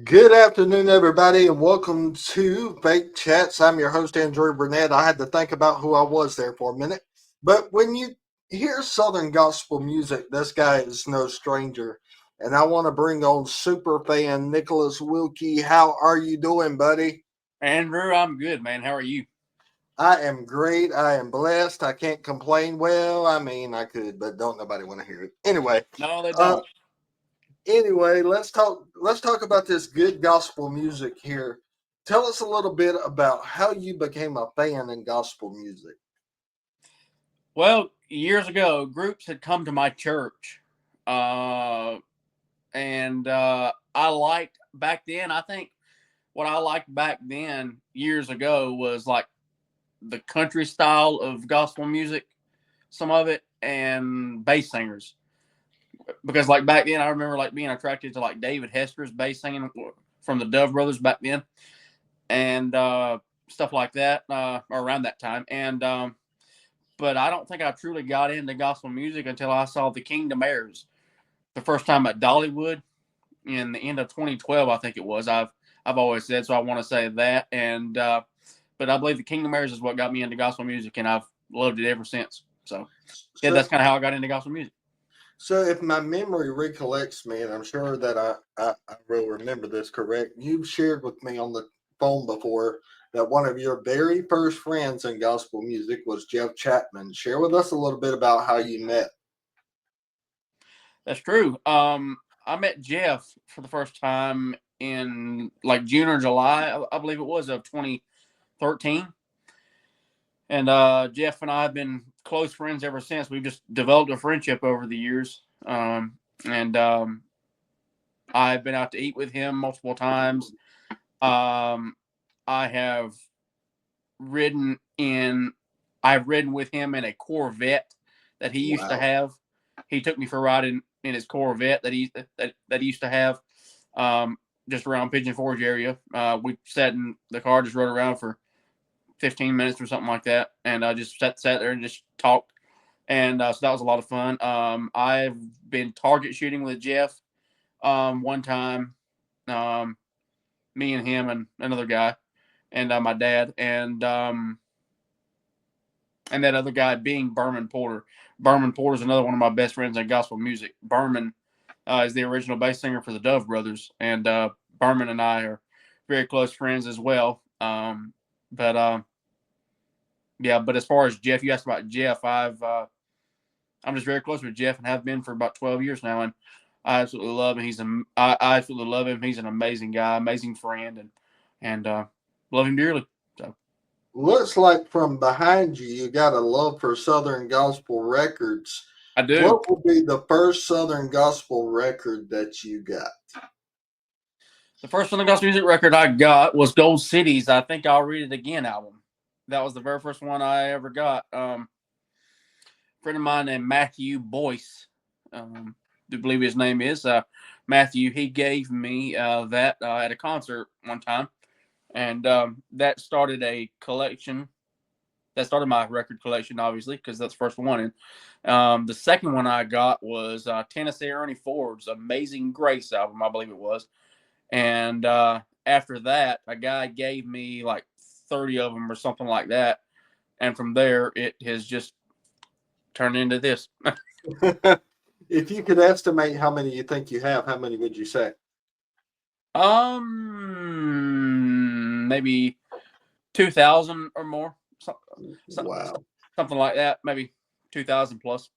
Good afternoon, everybody, and welcome to Fake Chats. I'm your host, Andrew Burnett. I had to think about who I was there for a minute. But when you hear Southern gospel music, this guy is no stranger. And I want to bring on super fan Nicholas Wilke. How are you doing, buddy? Andrew, I'm good, man. How are you? I am great. I am blessed. I can't complain. Well, I mean, I could, but don't nobody want to hear it. No, they Uh, don't. anyway, let's talk about this good gospel music here. Tell us a little bit about how you became a fan in gospel music. Well, years ago, groups had come to my church, uh, and I liked back then. I think what I liked back then, years ago, was like the country style of gospel music, some of it, and bass singers. Because like back then, I remember like being attracted to like David Hester's bass singing from the Dove Brothers back then, and stuff like that around that time, and but I don't think I truly got into gospel music until I saw the Kingdom Heirs the first time at Dollywood in the end of 2012. I think it was. I've always said so. I want to say that, and but I believe the Kingdom Heirs is what got me into gospel music, and I've loved it ever since. So yeah, So, that's kind of how I got into gospel music. so if my memory recollects me, and I'm sure that I will remember this correct, you've shared with me on the phone before that one of your very first friends in gospel music was Jeff Chapman. Share with us a little bit about how you met. That's true. I met Jeff for the first time in like June or July, I believe it was, of 2013. And Jeff and I have been close friends ever since. We've just developed a friendship over the years. And I've been out to eat with him multiple times. Um, I have ridden in, I've ridden with him in a Corvette that he used to Wow. have. He took me for a ride in his Corvette that he used to have, um, just around Pigeon Forge area. We sat in the car, just rode around for 15 minutes or something like that, and I just sat there and just talked. And so that was a lot of fun. I've been target shooting with Jeff one time, um, me and him and another guy, and my dad, and that other guy being Berman Porter. Berman Porter is another one of my best friends in gospel music. Berman is the original bass singer for the Dove Brothers, and Berman and I are very close friends as well. But yeah, but as far as Jeff, you asked about Jeff. I'm just very close with Jeff and have been for about 12 years now, and I absolutely love him. I absolutely love him. He's an amazing guy, amazing friend, and love him dearly. So Looks like from behind you, you got a love for Southern gospel records. I do. What would be the first Southern gospel record that you got? The first Southern gospel music record I got was Gold City's "I Think I'll Read It Again" album. That was the very first one I ever got. A friend of mine named Matthew Boyce, do believe his name is Matthew. He gave me that at a concert one time, and that started a collection. That started my record collection, obviously, because that's the first one. And the second one I got was Tennessee Ernie Ford's "Amazing Grace" album, I believe it was. And after that, a guy gave me like 30 of them or something like that. And from there, it has just turned into this. If you could estimate how many you think you have, how many would you say? Maybe 2,000 or more, so, Wow, something like that. Maybe 2,000 plus.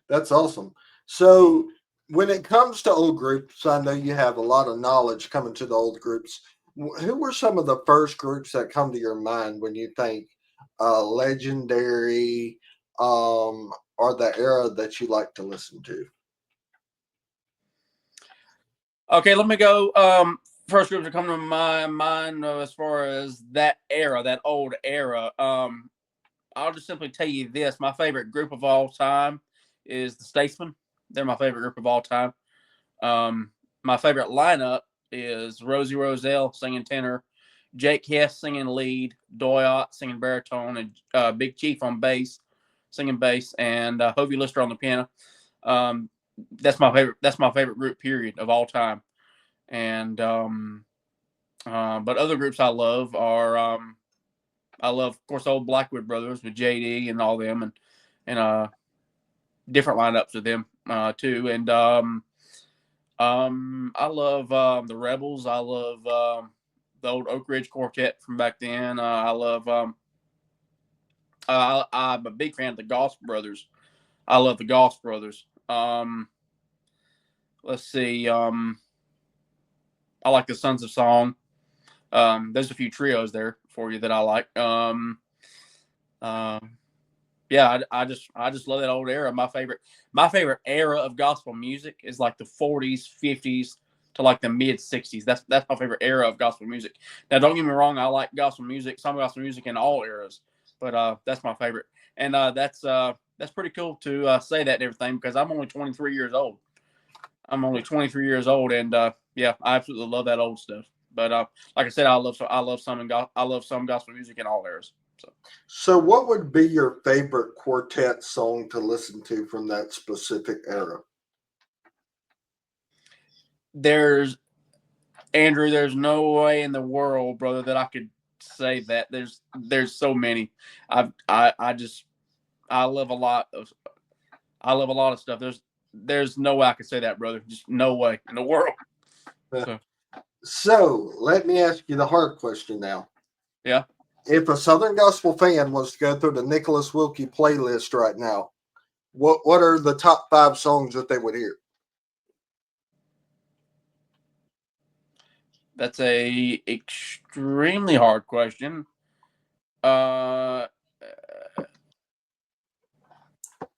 that's awesome. So, when it comes to old groups, I know you have a lot of knowledge coming to the old groups. Who were some of the first groups that come to your mind when you think legendary or the era that you like to listen to? Okay, let me go. First groups that come to my mind as far as that era, that old era. I'll just simply tell you this: my favorite group of all time is the Statesmen. They're my favorite group of all time. My favorite lineup is Rosie Roselle singing tenor, Jake Hess singing lead, Doyot singing baritone, and Big Chief on bass, singing bass, and Hovey Lister on the piano. Um, that's my favorite. That's my favorite group period of all time. And but other groups I love are I love, of course, old Blackwood Brothers with JD and all them, and different lineups of them too. And I love the Rebels. I love the old Oak Ridge Quartet from back then. I love. I'm a big fan of the Goss Brothers. I love the Goss Brothers. Let's see. I like the Sons of Song. There's a few trios there for you that I like. Uh, yeah, I just love that old era. My favorite era of gospel music is like the 40s, 50s to like the mid 60s. That's my favorite era of gospel music. Now, don't get me wrong, I like gospel music, some gospel music in all eras, but that's my favorite, and that's pretty cool to say that and everything because I'm only 23 years old. I'm only 23 years old, and yeah, I absolutely love that old stuff. But like I said, I love some gospel music in all eras. So. So, what would be your favorite quartet song to listen to from that specific era? There's Andrew, there's no way in the world, brother, that I could say that. There's so many. I just I love a lot of stuff. There's no way I could say that, brother. Just no way in the world. So So, let me ask you the hard question now. yeah. If a Southern Gospel fan was to go through the Nicholas Wilke playlist right now, what are the top 5 songs that they would hear? That's a extremely hard question. Uh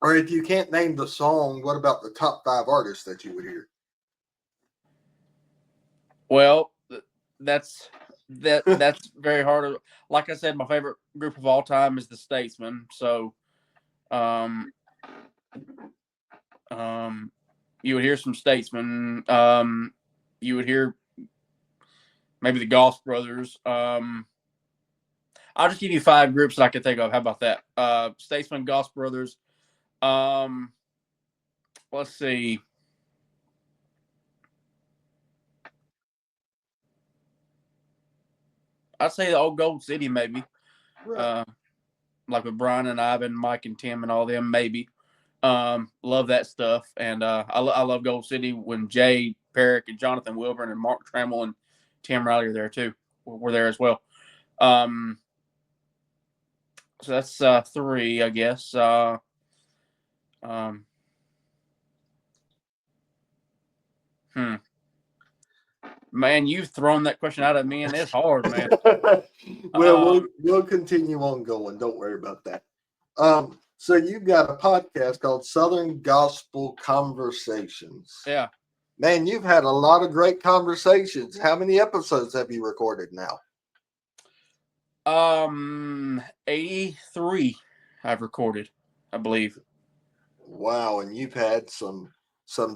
Or if you can't name the song, what about the top 5 artists that you would hear? well, that's very hard. Like I said, my favorite group of all time is the Statesmen. So um um you would hear some Statesmen. You would hear maybe the Goss Brothers. I'll just give you 5 groups that I can think of. How about that? Statesman, Goss Brothers. Um, let's see. I'd say the old Gold City, maybe. Right. Uh, like with Brian and Ivan, Mike and Tim and all them, maybe. Love that stuff. And I love Gold City when Jay Perrick and Jonathan Wilburn and Mark Trammell and Tim Riley are there too. We're there as well. Um, so that's 3, I guess. Um, hmm. Man, you've thrown that question out at me, and it's hard, man. Well, we'll Um, we'll continue on going. Don't worry about that. So you've got a podcast called Southern Gospel Conversations. yeah. Man, you've had a lot of great conversations. How many episodes have you recorded now? 83 I've recorded, I believe. Wow, and you've had some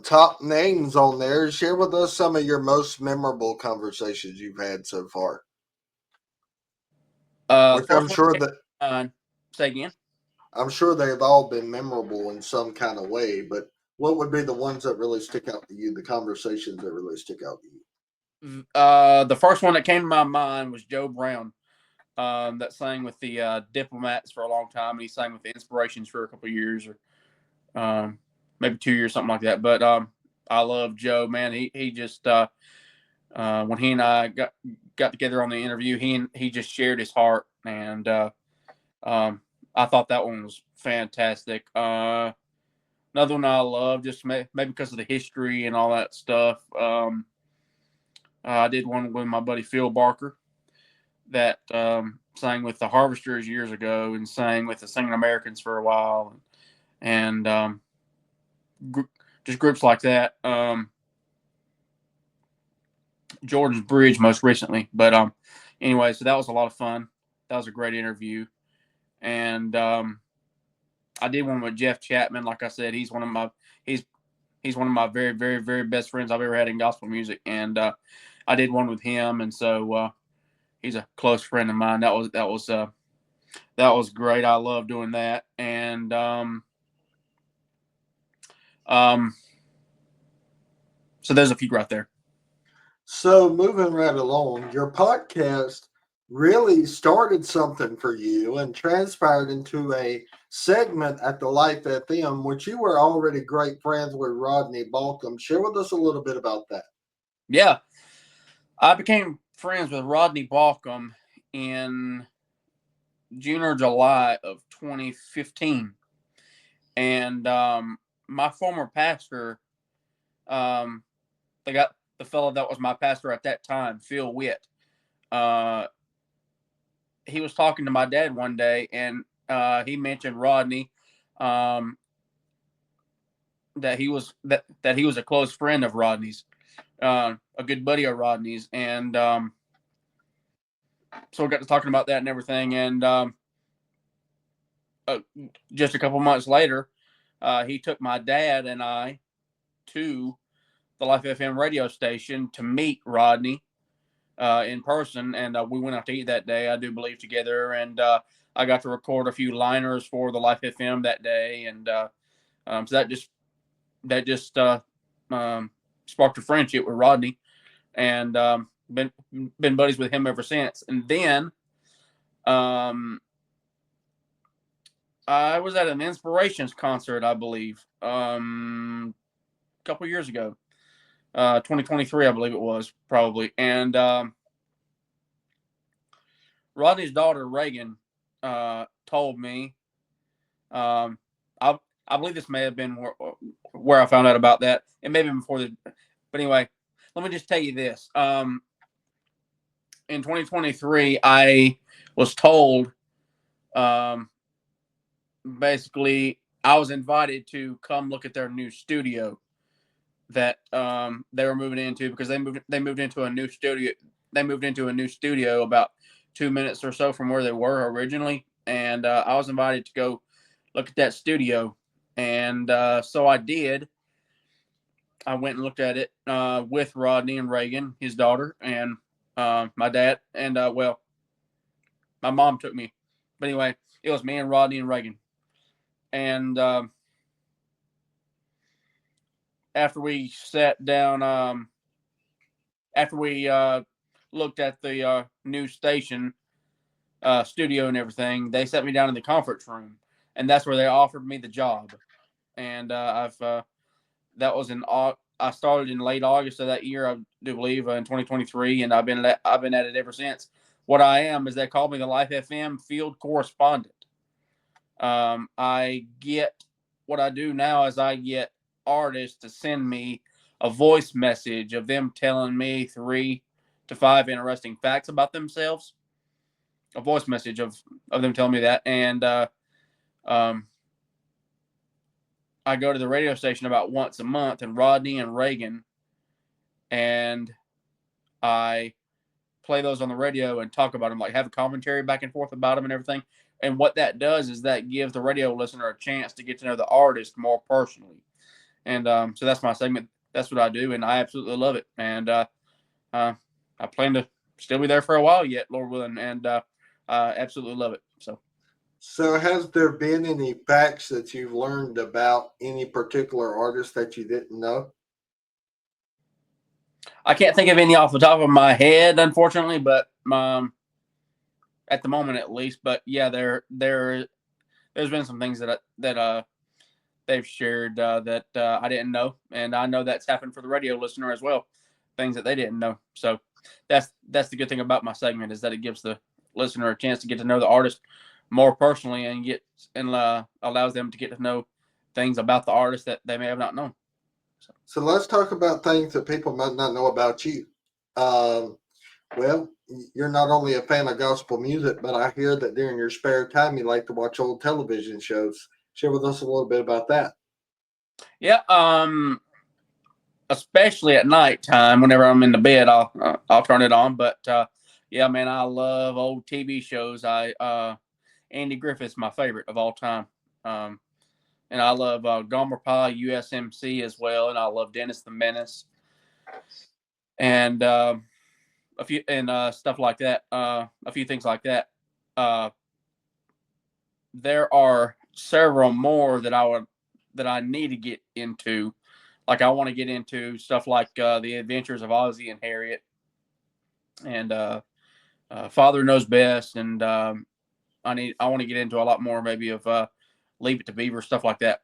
top names on there. Share with us some of your most memorable conversations you've had so far. The Which first one came to mind. Say again. I'm sure they've all been memorable in some kind of way, but what would be the ones that really stick out to you, the conversations that really stick out to you? The first one that came to my mind was Joe Brown, that sang with the Diplomats for a long time, and he sang with the Inspirations for a couple of years, or maybe 2 years, something like that. But I love Joe, man. He just when he and I got together on the interview, he just shared his heart, and I thought that one was fantastic. Another one I love, just maybe because of the history and all that stuff. I did one with my buddy Phil Barker that sang with the Harvesters years ago and sang with the Singing Americans for a while, and just groups like that. Jordan's Bridge most recently, but anyway, so that was a lot of fun. That was a great interview, and I did one with Jeff Chapman. Like I said, he's one of my very, very, very best friends I've ever had in gospel music, and I did one with him, and so he's a close friend of mine. That was great. I love doing that, and um, so there's a few right there. So, moving right along, your podcast really started something for you and transpired into a segment at the Life FM, which you were already great friends with Rodney Balcom. Share with us a little bit about that. Yeah, I became friends with Rodney Balcom in June or July of 2015, and my former pastor, um, the fellow that was my pastor at that time, Phil Witt. Uh, he was talking to my dad one day, and he mentioned Rodney, um, that he was a close friend of Rodney's, a good buddy of Rodney's, and so we got to talking about that and everything. And uh, just a couple months later, he took my dad and I to the Life FM radio station to meet Rodney in person, and we went out to eat that day, I do believe, together. And I got to record a few liners for the Life FM that day, and so that just sparked a friendship with Rodney, and been buddies with him ever since. And then I was at an Inspirations concert, I believe, a couple years ago, 2023, I believe it was, probably. And Rodney's daughter Reagan told me, um, I believe this may have been where I found out about that. It may have been before but anyway, let me just tell you this. In 2023, I was told, um, basically, I was invited to come look at their new studio that they were moving into, because they moved into a new studio. They moved into a new studio about 2 minutes or so from where they were originally, and I was invited to go look at that studio, and so I did. I went and looked at it with Rodney and Reagan, his daughter, and my dad, and well, my mom took me, but anyway, it was me and Rodney and Reagan, and after we sat down, after we looked at the new station studio and everything, they set me down in the conference room, and that's where they offered me the job. And I've that was I started in late August of that year, I do believe, in 2023, and I've been at it ever since. What I am is they call me the Life FM field correspondent. I get what I do now is I get artists to send me a voice message of them telling me 3 to 5 interesting facts about themselves. A voice message of them telling me that, and um, I go to the radio station about once a month, and Rodney and Reagan, and I play those on the radio and talk about them, like have a commentary back and forth about them and everything. And what that does is that gives the radio listener a chance to get to know the artist more personally. And so that's my segment. That's what I do, and I absolutely love it. And I plan to still be there for a while yet, Lord willing, and I absolutely love it. So, has there been any facts that you've learned about any particular artist that you didn't know? I can't think of any off the top of my head, unfortunately, but at the moment at least. But yeah, there's been some things that they've shared that I didn't know, and I know that's happened for the radio listener as well. Things that they didn't know. So that's the good thing about my segment, is that it gives the listener a chance to get to know the artist more personally, and allows them to get to know things about the artist that they may have not known. So, let's talk about things that people might not know about you. Um, well, you're not only a fan of gospel music, but I hear that during your spare time you like to watch old television shows. Share with us a little bit about that. Yeah, especially at nighttime, whenever I'm in the bed, I'll turn it on. But yeah, man, I love old TV shows. Andy Griffith's my favorite of all time. Um, and I love Gomer Pyle, USMC as well, and I love Dennis the Menace, and a few and stuff like that. A few things like that. Uh, there are several more that I need to get into, like I want to get into stuff like the Adventures of Ozzie and Harriet, and Father Knows Best, and I want to get into a lot more maybe of Leave It to Beaver, stuff like that.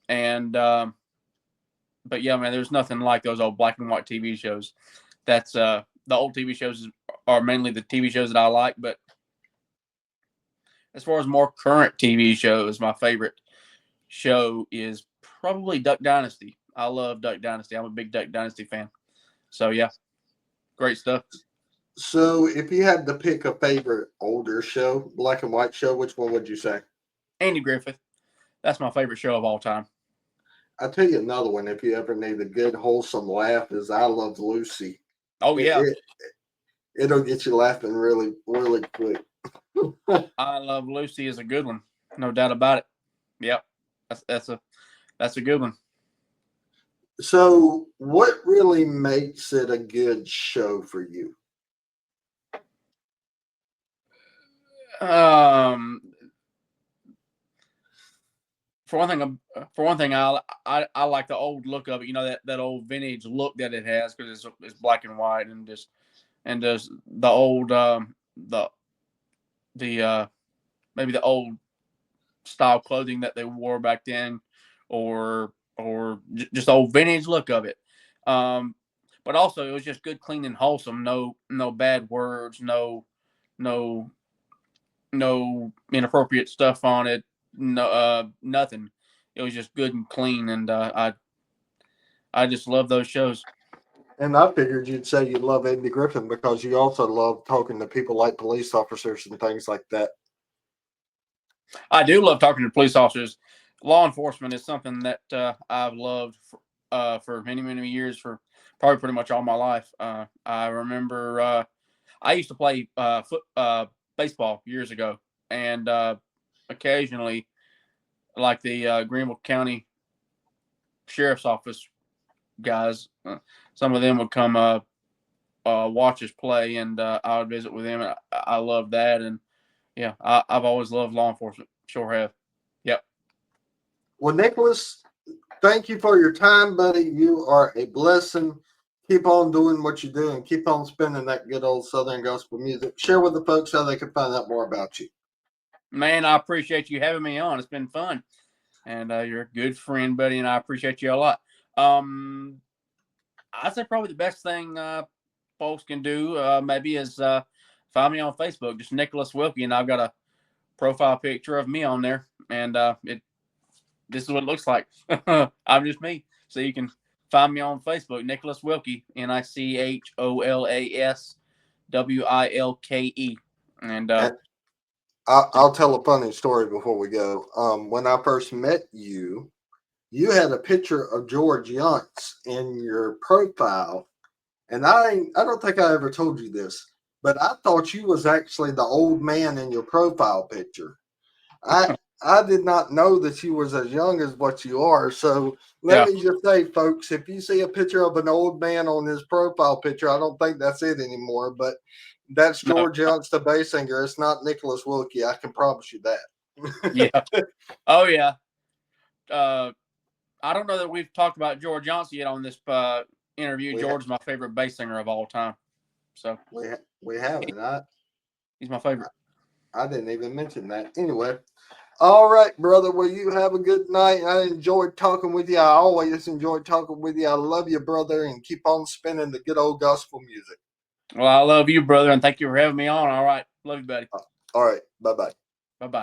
And but yeah, man, there's nothing like those old black and white TV shows. That's the old TV shows are mainly the TV shows that I like, but as far as more current TV shows, my favorite show is probably Duck Dynasty. I love Duck Dynasty. I'm a big Duck Dynasty fan. So yeah, great stuff. So, if you had to pick a favorite older show, black and white show, which one would you say? Andy Griffith. That's my favorite show of all time. I'll tell you another one. If you ever need a good, wholesome laugh, is I Love Lucy. Oh yeah, it'll get you laughing really, really quick. I Love Lucy is a good one, no doubt about it. Yep, that's a good one. So, what really makes it a good show for you? For one thing, I like the old look of it. You know, that old vintage look that it has, because it's black and white, and just the old the maybe the old style clothing that they wore back then, or just old vintage look of it. But also it was just good, clean, and wholesome. No bad words. No inappropriate stuff on it. No, nothing. It was just good and clean, and I just love those shows. And I figured you'd say you love Andy Griffin because you also love talking to people like police officers and things like that. I do love talking to police officers. Law enforcement is something that I've loved for many years, for probably pretty much all my life. I remember I used to play baseball years ago, and occasionally, like the Greenville County Sheriff's Office guys, some of them would come watch us play, and I would visit with them, and I love that. And yeah, I've always loved law enforcement. Sure have. Yep. Well, Nicholas, thank you for your time, buddy. You are a blessing. Keep on doing what you do and keep on spinning that good old Southern gospel music. Share with the folks how they can find out more about you. Man, I appreciate you having me on. It's been fun. And you're a good friend, buddy, and I appreciate you a lot. I'd say probably the best thing folks can do maybe is find me on Facebook, just Nicholas Wilke, and I've got a profile picture of me on there, and this is what it looks like. I'm just me. So you can find me on Facebook, Nicholas Wilke, NicholasWilke. And I'll tell a funny story before we go. When I first met you, you had a picture of George Younts in your profile, and I don't think I ever told you this, but I thought you was actually the old man in your profile picture. I did not know that you was as young as what you are. So let me just say, folks, if you see a picture of an old man on his profile picture, I don't think that's it anymore, but that's George Younts, the bass singer. It's not Nicholas Wilke. I can promise you that. Yeah. Oh, yeah. I don't know that we've talked about George Younts yet on this interview. George is my favorite bass singer of all time. So we haven't. He's my favorite. I didn't even mention that. Anyway. All right, brother. Well, you have a good night. I enjoyed talking with you. I always enjoyed talking with you. I love you, brother, and keep on spinning the good old gospel music. Well, I love you, brother, and thank you for having me on. All right. Love you, buddy. All right. Bye-bye. Bye-bye.